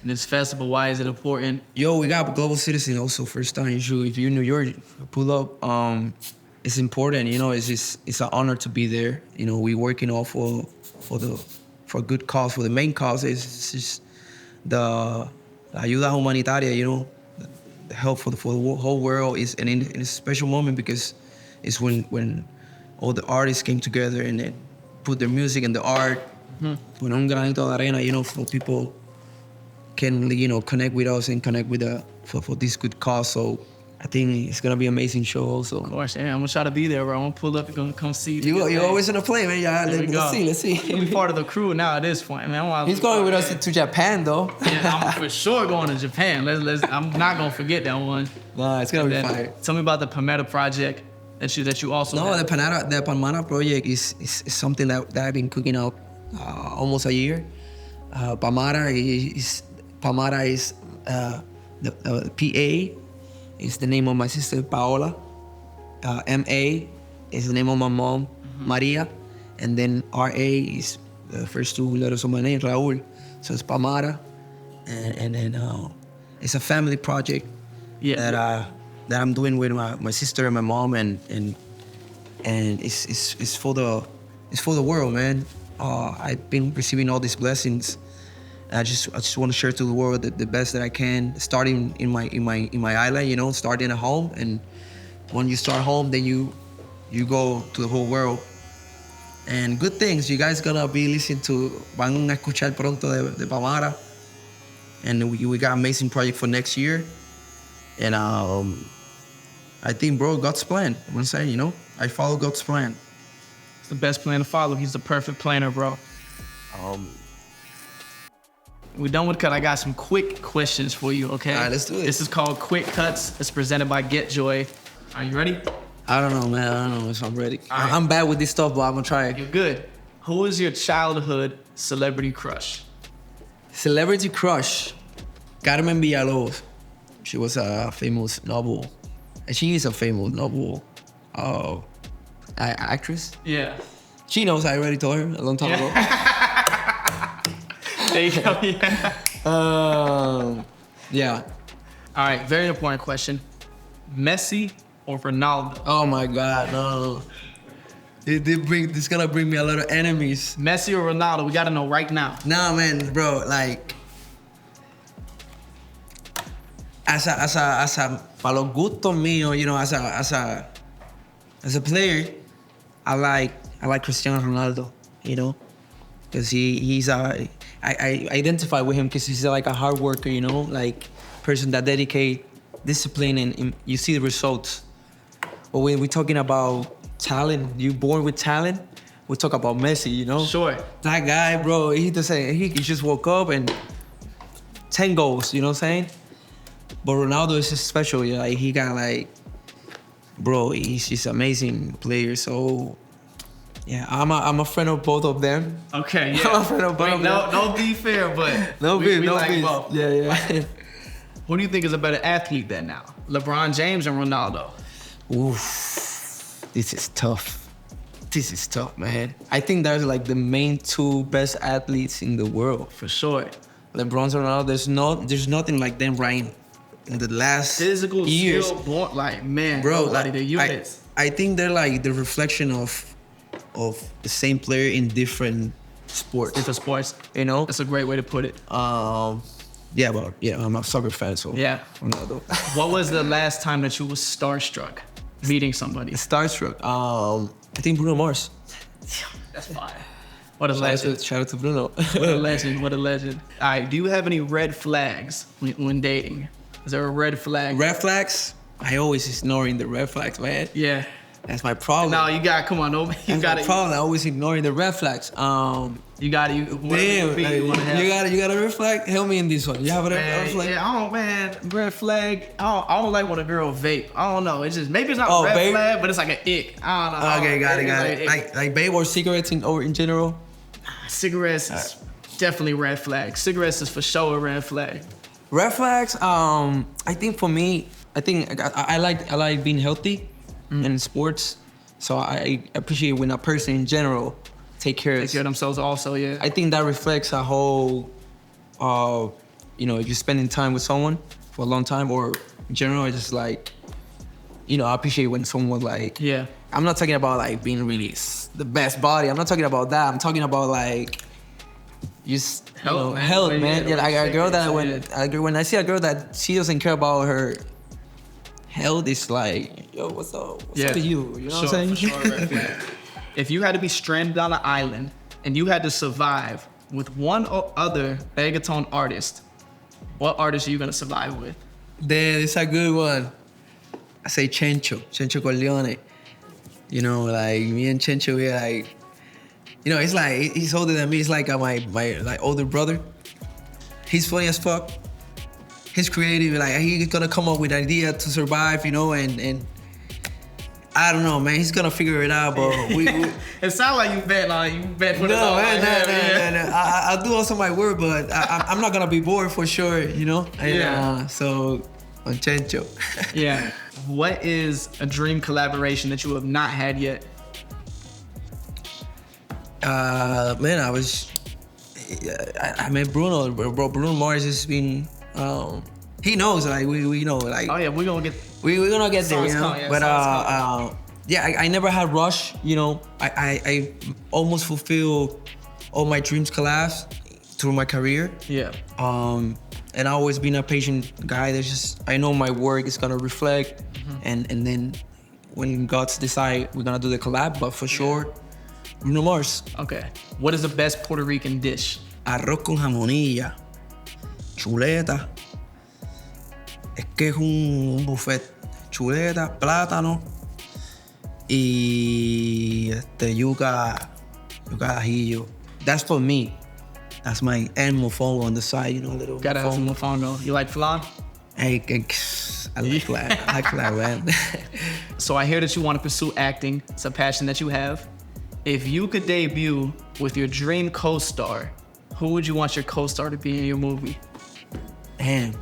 and this festival. Why is it important? Yo, we got Global Citizen also first time. If you're in New York, pull up. It's important, it's an honor to be there. We working all for a good cause. For the main cause is just the ayuda humanitaria, the help for the whole world is, and in a special moment because it's when all the artists came together and then put their music and the art, put un granito de arena, for people can, connect with us and connect with for this good cause. So I think it's gonna be an amazing show also. Of course, yeah. I'm gonna try to be there, bro. I'm gonna pull up and gonna come see you. You're always in a plane, man. Yeah, let's see. You'll be part of the crew now at this point, man. He's going with us to Japan, though. Yeah, I'm for sure going to Japan. I'm not gonna forget that one. Nah, it's gonna be fire. Tell me about the Palmera project that you also No, have. the Palmera project is something that I've been cooking up almost a year. Palmera is the PA is the name of my sister Paola. MA is the name of my mom, Maria, And then RA is the first two letters of my name, Raul. So it's Palmara. And then it's a family project that I'm doing with my sister and my mom, and it's for the world, man. I've been receiving all these blessings. I just want to share to the world the best that I can, starting in my island, you know, starting at home, and when you start home, then you go to the whole world. And good things, you guys gonna be listening to, van a escuchar pronto de Palmara. And we got amazing project for next year. And I think, bro, God's plan. I'm saying, you know, I follow God's plan. It's the best plan to follow. He's the perfect planner, bro. We're done with cut. I got some quick questions for you, okay? All right, let's do it. This is called Quick Cuts. It's presented by GetJoy. Are you ready? I don't know, man. I don't know if I'm ready. All right. I'm bad with this stuff, but I'm gonna try it. You're good. Who is your childhood celebrity crush? Celebrity crush, Carmen Villalobos. She was a famous novel. She is a famous novel actress. Yeah. She knows. I already told her a long time ago. There you go. Yeah. Yeah. All right. Very important question. Messi or Ronaldo? Oh my God, no. This gonna bring me a lot of enemies. Messi or Ronaldo? We gotta know right now. Nah, man, bro. Like, as a para los gustos míos, you know, as a player, I like Cristiano Ronaldo, you know, because I identify with him because he's like a hard worker, you know, like person that dedicate discipline and you see the results. But when we're talking about talent, you born with talent, we talk about Messi, you know? Sure. That guy, bro, he just woke up and 10 goals, you know what I'm saying? But Ronaldo is just special, yeah. Like, he got like, bro, he's just amazing player. So yeah, I'm a friend of both of them. Okay, yeah. I'm a friend of both of them. Don't be fair, but No we beef, no like beef. both. Yeah. Who do you think is a better athlete than now? LeBron James and Ronaldo? Oof, this is tough. This is tough, man. I think that's like the main two best athletes in the world. For sure. LeBron and Ronaldo, there's nothing like them right in the last Physical years. skill, born, like, man, Bro, like, the units. I think they're like the reflection of the same player in different sports. Different sports. You know? That's a great way to put it. Yeah, but yeah, I'm a soccer fan, so Yeah. Ronaldo. What was the last time that you was starstruck meeting somebody? Starstruck. I think Bruno Mars. That's fire. What a legend. Shout out to Bruno. What a legend. What a legend. All right, do you have any red flags when dating? Is there a red flag? Red flags? I always ignoring the red flags, man. Yeah. That's my problem. No, you got, come on, no, you That's got my it. problem. I always ignoring the red flags. You got it. Damn, you got a red flag? Help me in this one. You have a red flag? Yeah, red flag. I don't like when a girl vape. I don't know. It's just, maybe it's not a red vape? flag, but it's like an ick. I don't know. Okay, got it. Like vape or cigarettes in general? Cigarettes is definitely red flag. Cigarettes is for sure a red flag. Red flags, I think for me, I like being healthy in sports. So I appreciate when a person in general take care of themselves also, yeah. I think that reflects a whole, you know, if you're spending time with someone for a long time, or in general, it's just like, you know, I appreciate when someone like, Yeah. I'm not talking about like being really the best body. I'm not talking about that. I'm talking about like, just Health, man. Health, Yeah, man. Yeah, like a girl that yeah. when I see a girl that she doesn't care about her health, it's like, yo, what's up? What's up with you? You know what I'm saying? Sure, red flag. If you had to be stranded on an island and you had to survive with one or other reggaeton artist, what artist are you gonna survive with? Damn, it's a good one. I say Chencho Corleone. You know, like me and Chencho, we're like, you know, it's like he's older than me. It's like my like older brother. He's funny as fuck. He's creative. Like he's gonna come up with an idea to survive. You know, and I don't know, man. He's gonna figure it out. But we It sounds like you bet for the no, long. man, no. I do also my work, but I'm not gonna be bored for sure. You know. And, Yeah. So on Chencho. Yeah. What is a dream collaboration that you have not had yet? Man, I met Bruno, bro. Bruno Mars has been, he knows, like, we know, like. Oh yeah, we're gonna get. We're gonna get there, Songs you know. come, yeah, But songs come. yeah, I never had rush, you know. I almost fulfill all my dreams collapse through my career. Yeah. And I always been a patient guy. That's just, I know my work is gonna reflect, and then when God's decide we're gonna do the collab, but for sure, Bruno Mars. Okay. What is the best Puerto Rican dish? Arroz con jamonilla, chuleta. Es que es un buffet. Chuleta, plátano y yuca ajillo. That's for me. That's my and mofongo on the side, you know, a little. Gotta have some mofongo. You like flan? Hey, I like flat. I like flat, man. So I hear that you want to pursue acting. It's a passion that you have. If you could debut with your dream co-star, who would you want your co-star to be in your movie? Damn, I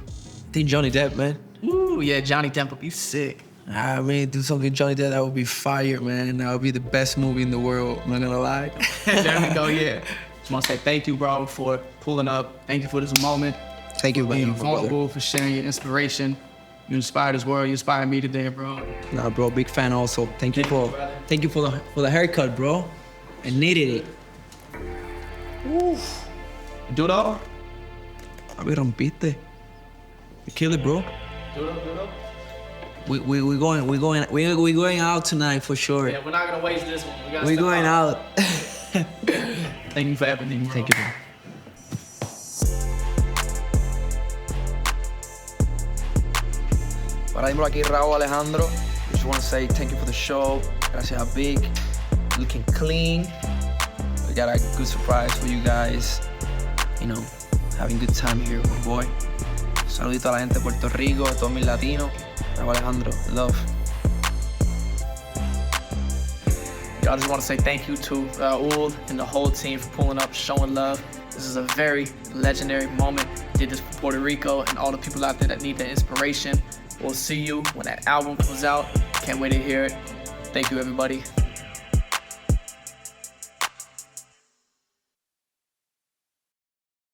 think Johnny Depp, man. Ooh, yeah, Johnny Depp would be sick. I mean, do something Johnny Depp, that would be fire, man. That would be the best movie in the world, I'm not gonna lie. There we go, yeah. Just want to say thank you, bro, for pulling up. Thank you for this moment. Thank you, Being man. vulnerable, for sharing your inspiration. You inspired this world. You inspired me today, bro. Nah, bro, big fan also. Thank you for the haircut, bro. I needed it. Oof. Do it all. A ver, rompiste. You kill it, bro. Do it up. We're going out tonight for sure. Yeah, we're not gonna waste this one. We're going out. Thank you for everything, bro. Thank you, bro. Ahora mismo aquí Rauw, Alejandro. Just want to say thank you for the show. Gracias a Big. Looking clean. We got a good surprise for you guys. You know, having good time here with my boy. Saludito a la gente de Puerto Rico, a todos mis latinos. Rauw, Alejandro, love. I just want to say thank you to Rauw and the whole team for pulling up, showing love. This is a very legendary moment. Did this for Puerto Rico and all the people out there that need that inspiration. We'll see you when that album comes out. Can't wait to hear it. Thank you, everybody.